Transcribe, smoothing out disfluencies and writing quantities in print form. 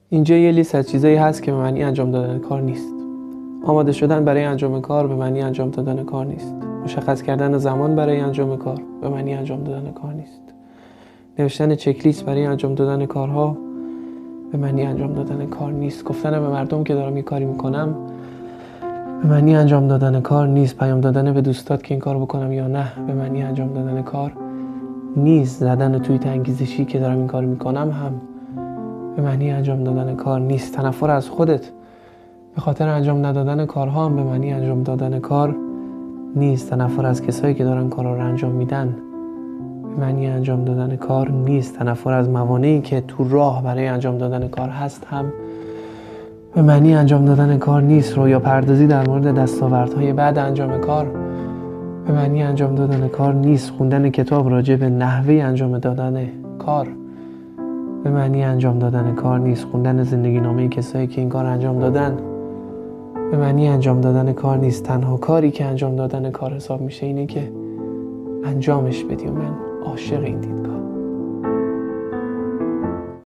اینجا یه لیست از چیزایی هست که به معنی انجام دادن کار نیست. آماده شدن برای انجام کار به معنی انجام دادن کار نیست. مشخص کردن زمان برای انجام کار به معنی انجام دادن کار نیست. نوشتن چک لیست برای انجام دادن کارها به معنی انجام دادن کار نیست. گفتن به مردم که دارم یه کاری میکنم به معنی انجام دادن کار نیست. پیام دادن به دوستات که این کار بکنم یا نه به معنی انجام دادن کار نیست. زدن توییت انگیزشی که دارم این کار میکنم هم به معنی انجام دادن کار نیست. تنفر از خودت به خاطر انجام ندادن کارها هم به معنی انجام دادن کار نیست. تنفر از کسایی که دارن کارها رو انجام میدن به معنی انجام دادن کار نیست. تنفر از موانعی که تو راه برای انجام دادن کار هست هم به معنی انجام دادن کار نیست. رویا پردازی در مورد دستاوردهای بعد انجام کار به معنی انجام دادن کار نیست. خوندن کتاب راجع به نحوه انجام دادن کار به معنی انجام دادن کار نیست. خوندن زندگی نامه کسایی که این کار انجام دادن به معنی انجام دادن کار نیست. تنها کاری که انجام دادن کار حساب میشه اینه که انجامش بدی و من عاشق این دیدگاه